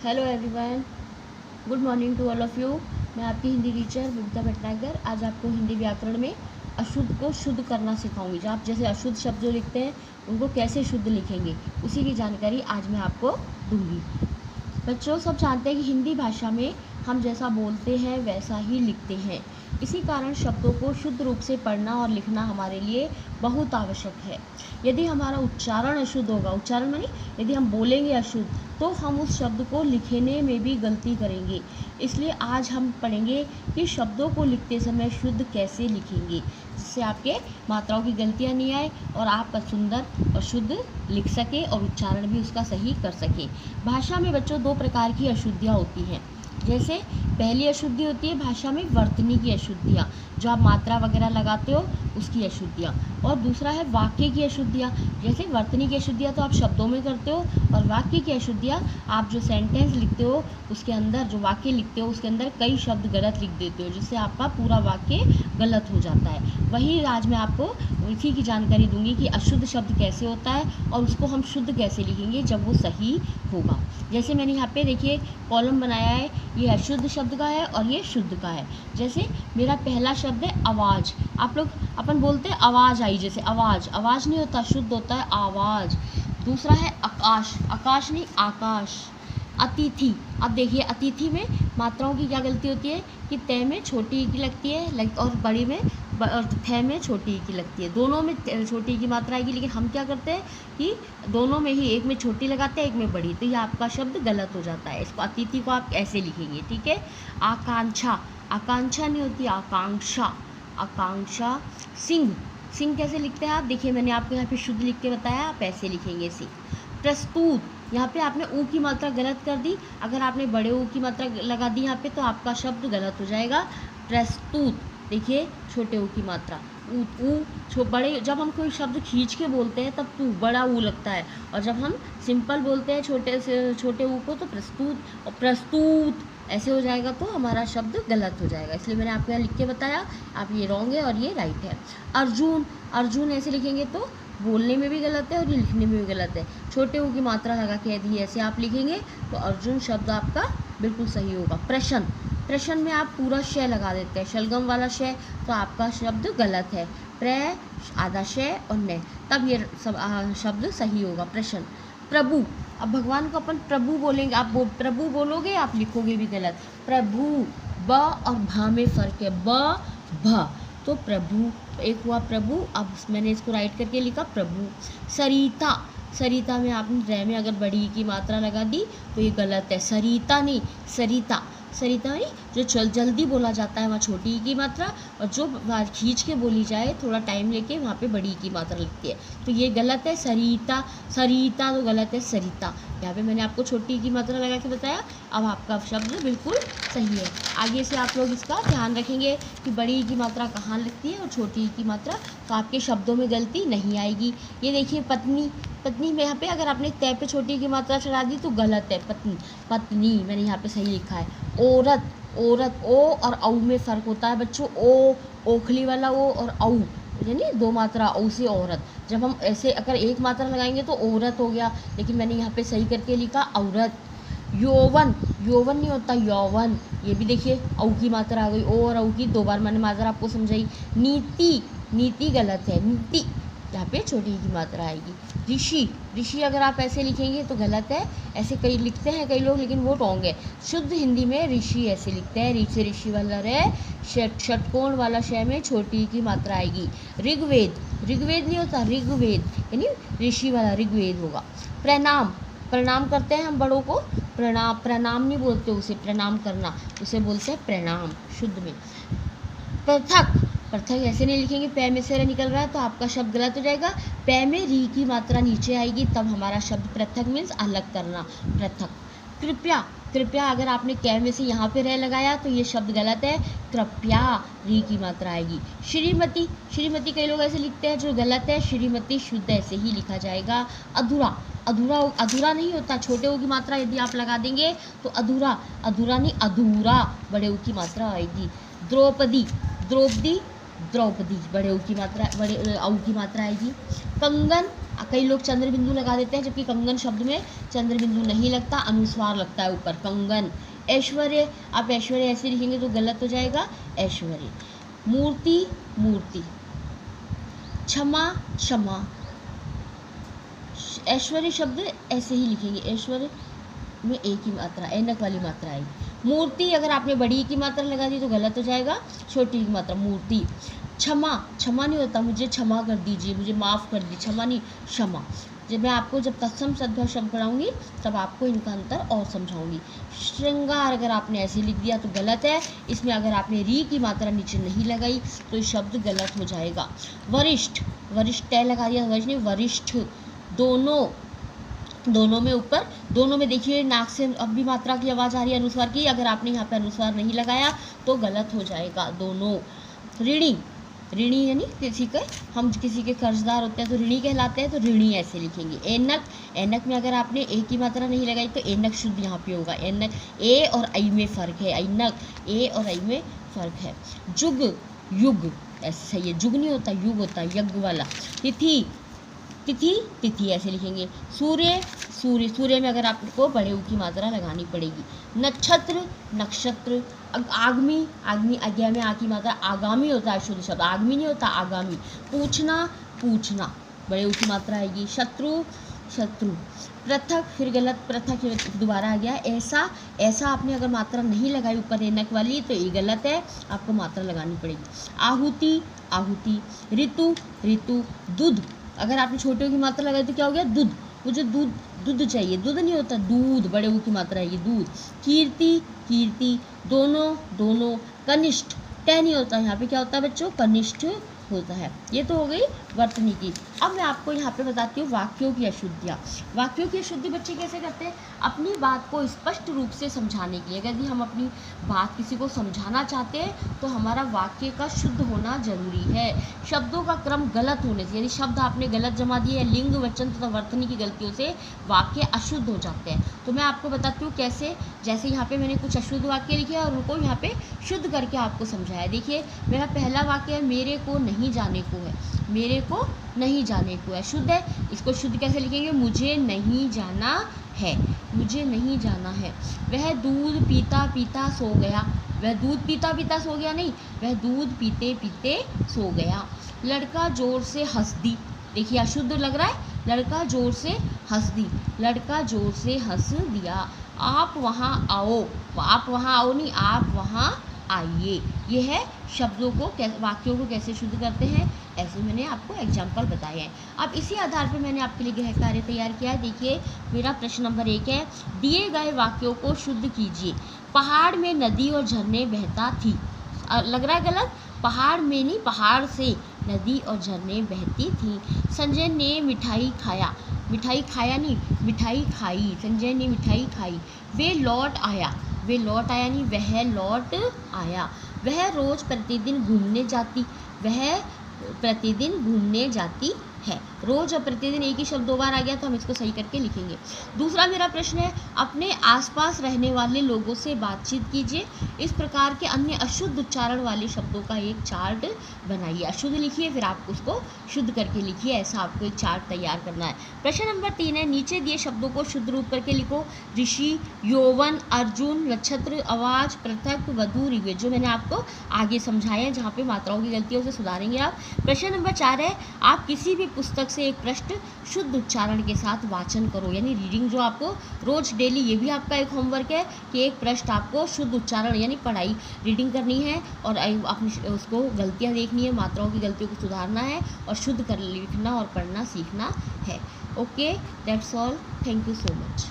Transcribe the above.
Hello everyone, good morning to all of you. मैं आपकी Hindi teacher Babita Bhatnagar आज आपको हिंदी व्याकरण में अशुद्ध को शुद्ध करना सिखाऊंगी। जो आप जैसे अशुद्ध शब्द जो लिखते हैं उनको कैसे शुद्ध लिखेंगे उसी की जानकारी आज मैं आपको दूंगी। बच्चों, सब जानते हैं कि हिंदी भाषा में हम जैसा बोलते हैं वैसा ही लिखते हैं। इसी कारण शब्दों को शुद्ध रूप से पढ़ना और लिखना हमारे लिए बहुत आवश्यक है। यदि हमारा उच्चारण अशुद्ध होगा, उच्चारण माने यदि हम बोलेंगे अशुद्ध, तो हम उस शब्द को लिखने में भी गलती करेंगे। इसलिए आज हम पढ़ेंगे कि शब्दों को लिखते समय शुद्ध कैसे लिखेंगे, जिससे आपके मात्राओं की गलतियाँ नहीं आए और आप सुंदर और शुद्ध लिख सके और उच्चारण भी उसका सही कर सके। भाषा में बच्चों दो प्रकार की अशुद्धियाँ होती हैं। जैसे पहली अशुद्धि होती है भाषा में वर्तनी की अशुद्धियाँ, जो आप मात्रा वगैरह लगाते हो उसकी अशुद्धियाँ, और दूसरा है वाक्य की अशुद्धियाँ। जैसे वर्तनी की अशुद्धियाँ तो आप शब्दों में करते हो, और वाक्य की अशुद्धियाँ आप जो सेंटेंस लिखते हो उसके अंदर, जो वाक्य लिखते हो उसके अंदर कई शब्द गलत लिख देते हो, जिससे आपका पूरा वाक्य गलत हो जाता है। वही आज मैं आपको इसी की जानकारी दूंगी कि अशुद्ध शब्द कैसे होता है और उसको हम शुद्ध कैसे लिखेंगे जब वो सही होगा। जैसे मैंने यहाँ पे देखिए कॉलम बनाया है, ये अशुद्ध शब्द का है और ये शुद्ध का है। जैसे मेरा पहला शब्द है आवाज़। आप लोग अपन बोलते हैं आवाज़ आई, जैसे आवाज़, आवाज़ नहीं होता, शुद्ध होता है आवाज़। दूसरा है आकाश, आकाश नहीं आकाश। अतिथि, अब देखिए अतिथि में मात्राओं की क्या गलती होती है कि तय में छोटी की लगती है और बड़ी में और थ में छोटी की लगती है। दोनों में छोटी की मात्रा आएगी, लेकिन हम क्या करते हैं कि दोनों में ही एक में छोटी लगाते हैं एक में बड़ी, तो ये आपका शब्द गलत हो जाता है। इसको अतिथि को आप ऐसे लिखेंगे, ठीक है। आकांक्षा, आकांक्षा नहीं होती आकांक्षा, आकांक्षा। सिंह, सिंह कैसे लिखते हैं आप देखिए, मैंने आपको यहाँ पे शुद्ध लिख के बताया, आप ऐसे लिखेंगे सिंह। प्रस्तुत, यहाँ पे आपने ऊ की मात्रा गलत कर दी, अगर आपने बड़े ऊ की मात्रा लगा दी यहाँ पे तो आपका शब्द गलत हो जाएगा। प्रस्तुत, देखिए छोटे ऊ की मात्रा, ऊ बड़े, जब हम कोई शब्द खींच के बोलते हैं तब तू बड़ा ऊ लगता है, और जब हम सिंपल बोलते हैं छोटे से छोटे ऊ को तो प्रस्तुत, और प्रस्तुत ऐसे हो जाएगा तो हमारा शब्द गलत हो जाएगा। इसलिए मैंने आपको यहाँ लिख के बताया, आप ये रॉन्ग है और ये राइट है। अर्जुन, अर्जुन ऐसे लिखेंगे तो बोलने में भी गलत है और ये लिखने में भी गलत है। छोटे ऊ की मात्रा लगा के यदि ऐसे आप लिखेंगे तो अर्जुन शब्द आपका बिल्कुल सही होगा। प्रश्न, प्रश्न में आप पूरा शय लगा देते हैं, शलगम वाला शय, तो आपका शब्द गलत है। प्र आधा शय और न, तब ये सब शब्द सही होगा प्रश्न। प्रभु, अब भगवान को अपन प्रभु बोलेंगे, आप प्रभु बोलोगे आप लिखोगे भी गलत। प्रभु, ब और भा में फ़र्क है, ब भ, तो प्रभु एक हुआ प्रभु, अब मैंने इसको राइट करके लिखा प्रभु। सरिता, सरिता में आपने रे में अगर बड़ी की मात्रा लगा दी तो ये गलत है, सरिता नहीं सरिता। सरिता नहीं, जो जल्दी बोला जाता है वहाँ छोटी की मात्रा, और जो खींच के बोली जाए थोड़ा टाइम लेके वहाँ पे बड़ी की मात्रा लगती है, तो ये गलत है। सरिता, सरिता तो गलत है, सरिता। यहाँ पे मैंने आपको छोटी की मात्रा लगा के बताया, अब आपका शब्द बिल्कुल सही है। आगे से आप लोग इसका ध्यान रखेंगे कि बड़ी की मात्रा कहाँ लगती है और छोटी की मात्रा, तो आपके शब्दों में गलती नहीं आएगी। ये देखिए पत्नी, पत्नी में यहाँ पे अगर आपने तय पे छोटी की मात्रा चढ़ा दी तो गलत है। पत्नी, पत्नी मैंने यहाँ पे सही लिखा है। औरत, औरत, ओ और औ में फ़र्क होता है बच्चों, ओ ओखली वाला ओ और औ, यानी दो मात्रा औ से औरत। जब हम ऐसे अगर एक मात्रा लगाएंगे तो औरत हो गया, लेकिन मैंने यहाँ पे सही करके लिखा औरत। यौवन, यौवन नहीं होता यौवन, ये भी देखिए औ की मात्रा आ गई, ओ और औ की दो बार मैंने मात्रा आपको समझाई। नीति, नीति गलत है, नीति यहाँ पे छोटी की मात्रा आएगी। ऋषि, ऋषि अगर आप ऐसे लिखेंगे तो गलत है, ऐसे कई लिखते हैं कई लोग, लेकिन वो रॉन्ग है। शुद्ध हिंदी में ऋषि ऐसे लिखते हैं, ऋषि ऋषि वाला रे, षटकोण वाला शय में छोटी की मात्रा आएगी। ऋग्वेद, ऋग्वेद नहीं होता ऋग्वेद, यानी ऋषि वाला ऋग्वेद होगा। प्रणाम, प्रणाम करते हैं हम बड़ों को, प्रणाम, प्रणाम नहीं बोलते उसे, प्रणाम करना उसे बोलते हैं प्रणाम शुद्ध में। पृथक, पृथक ऐसे नहीं लिखेंगे, पै में से निकल रहा है तो आपका शब्द गलत हो जाएगा। पै में री की मात्रा नीचे आएगी तब हमारा शब्द पृथक मीन्स अलग करना, पृथक। कृपया, कृपया अगर आपने कै में से यहाँ पे रह लगाया तो ये शब्द गलत है, कृपया री की मात्रा आएगी। श्रीमती, श्रीमती कई लोग ऐसे लिखते हैं जो गलत है, श्रीमती शुद्ध ऐसे ही लिखा जाएगा। अधूरा, अधूरा, अधूरा नहीं होता, छोटे ओ की मात्रा यदि आप लगा देंगे तो अधूरा, अधूरा नहीं अधूरा, बड़े ओ की मात्रा आएगी। द्रौपदी, द्रौपदी, द्रौपदी बड़े ऊ की मात्रा, बड़े औ की मात्रा आएगी। कंगन, कई लोग चंद्र बिंदु लगा देते हैं, जबकि कंगन शब्द में चंद्र बिंदु नहीं लगता, अनुस्वार लगता है ऊपर, कंगन। ऐश्वर्य, आप ऐश्वर्य ऐसे लिखेंगे तो गलत हो जाएगा, ऐश्वर्य। मूर्ति, मूर्ति। क्षमा, क्षमा। ऐश्वर्य शब्द ऐसे ही लिखेंगे, ऐश्वर्य में एक ही मात्रा, ऐनक वाली मात्रा आएगी। मूर्ति अगर आपने बड़ी की मात्रा लगा दी तो गलत हो जाएगा, छोटी की मात्रा, मूर्ति। क्षमा, क्षमा नहीं होता, मुझे क्षमा कर दीजिए, मुझे माफ़ कर दीजिए, क्षमा नहीं, क्षमा। जब मैं आपको जब तत्सम सद्भाव शब्द पढ़ाऊंगी तब आपको इनका अंतर और समझाऊंगी। श्रृंगार अगर आपने ऐसे लिख दिया तो गलत है, इसमें अगर आपने री की मात्रा नीचे नहीं लगाई तो ये शब्द गलत हो जाएगा। वरिष्ठ, वरिष्ठ तय लगा दिया, वरिष्ठ नहीं, वरिष्ठ। दोनों, दोनों में ऊपर, दोनों में देखिए नाक से अब भी मात्रा की आवाज़ आ रही है अनुस्वार की, अगर आपने यहाँ पे अनुस्वार नहीं लगाया तो गलत हो जाएगा, दोनों। ऋणी, ऋणी यानी किसी के, हम किसी के कर्जदार होते हैं तो ऋणी कहलाते हैं, तो ऋणी ऐसे लिखेंगे। ऐनक, ऐनक में अगर आपने ए की मात्रा नहीं लगाई तो ऐनक शुद्ध यहाँ पे होगा, ऐनक। ए और आई में फ़र्क है, ऐनक, ए और आई में फ़र्क है। जुग, युग ऐसे सही है, जुग नहीं होता, युग होता है, यज्ञ वाला। तिथि, तिथि, तिथि ऐसे लिखेंगे। सूर्य, सूर्य, सूर्य में अगर आपको बड़े ऊ की मात्रा लगानी पड़ेगी। नक्षत्र, नक्षत्र। आगमी, आगमी, आज्ञा में आ की मात्रा, आगामी होता है शुद्ध शब्द, आगमी नहीं होता, आगामी। पूछना, पूछना, बड़े ऊ की मात्रा आएगी। शत्रु, शत्रु। पृथक, फिर गलत, पृथक दोबारा आ गया। ऐसा, ऐसा आपने अगर मात्रा नहीं लगाई ऊपर ऐनक वाली तो ये गलत है, आपको मात्रा लगानी पड़ेगी। आहुति, आहुति। ऋतु, ऋतु। दूध, अगर आपने छोटे की मात्रा लगाई तो क्या हो गया, दूध, मुझे दूध, दूध चाहिए, दूध नहीं होता, दूध, बड़े ऊ की मात्रा आएगी, दूध। कीर्ति, कीर्ति। दोनों, दोनों। कनिष्ठ, तय नहीं होता, यहाँ पे क्या होता है बच्चों, कनिष्ठ होता है। ये तो हो गई वर्तनी की। अब मैं आपको यहाँ पे बताती हूँ वाक्यों की अशुद्धियाँ। वाक्यों की अशुद्धि बच्चे कैसे करते हैं, अपनी बात को स्पष्ट रूप से समझाने के लिए। यदि हम अपनी बात किसी को समझाना चाहते हैं तो हमारा वाक्य का शुद्ध होना जरूरी है। शब्दों का क्रम गलत होने से, यदि शब्द आपने गलत जमा दिए या लिंग, वचन तथा वर्तनी की गलतियों से वाक्य अशुद्ध हो जाते हैं। तो मैं आपको बताती हूँ कैसे। जैसे यहाँ पे मैंने कुछ अशुद्ध वाक्य लिखे और उनको यहाँ पे शुद्ध करके आपको समझाया। देखिए मेरा पहला वाक्य है, मेरे को नहीं जाने को है, मेरे को नहीं जाने को है, शुद्ध है। इसको शुद्ध कैसे लिखेंगे, मुझे नहीं जाना है, मुझे नहीं जाना है। वह दूध पीता पीता सो गया, वह दूध पीता पीता सो गया नहीं, वह दूध पीते पीते सो गया। लड़का जोर से हंस दी, देखिए अशुद्ध लग रहा है, लड़का जोर से हंस दी, लड़का जोर से हंस दिया। आप वहाँ आओ, आप वहाँ आओ नहीं, आप वहाँ आइए। ये है शब्दों को, वाक्यों को कैसे शुद्ध करते हैं, ऐसे मैंने आपको एग्जाम्पल बताए हैं। अब इसी आधार पर मैंने आपके लिए गृह कार्य तैयार किया है। देखिए मेरा प्रश्न नंबर 1 है, दिए गए वाक्यों को शुद्ध कीजिए। पहाड़ में नदी और झरने बहता थी, लग रहा है गलत, पहाड़ में नहीं, पहाड़ से नदी और झरने बहती थी। संजय ने मिठाई खाया, मिठाई खाया नहीं, मिठाई खाई, संजय ने मिठाई खाई। वे लौट आया, वे लौट आया नहीं, वह लौट आया। वह रोज़ प्रतिदिन घूमने जाती, वह प्रतिदिन घूमने जाती है। रोज और प्रतिदिन एक ही शब्द 2 बार आ गया तो हम इसको सही करके लिखेंगे। दूसरा मेरा प्रश्न है, अपने आसपास रहने वाले लोगों से बातचीत कीजिए। इस प्रकार के अन्य अशुद्ध उच्चारण वाले शब्दों का एक चार्ट बनाइए। अशुद्ध लिखिए फिर आप उसको शुद्ध करके लिखिए, ऐसा आपको एक चार्ट तैयार करना है। प्रश्न नंबर 3 है, नीचे दिए शब्दों को शुद्ध रूप करके लिखो। ऋषि, यौवन, अर्जुन, नक्षत्र, आवाज, पृथक, वधु, ऋग्वेद, जो मैंने आपको आगे समझाया है, जहाँ पे मात्राओं की गलतियों से सुधारेंगे आप। प्रश्न नंबर 4 है, आप किसी भी पुस्तक से एक पृष्ठ शुद्ध उच्चारण के साथ वाचन करो, यानी रीडिंग जो आपको रोज डेली, ये भी आपका एक होमवर्क है कि एक पृष्ठ आपको शुद्ध उच्चारण यानी पढ़ाई रीडिंग करनी है और अपनी उसको गलतियां देखनी है, मात्राओं की गलतियों को सुधारना है और शुद्ध कर लिखना और पढ़ना सीखना है। Okay, that's all, thank you so much.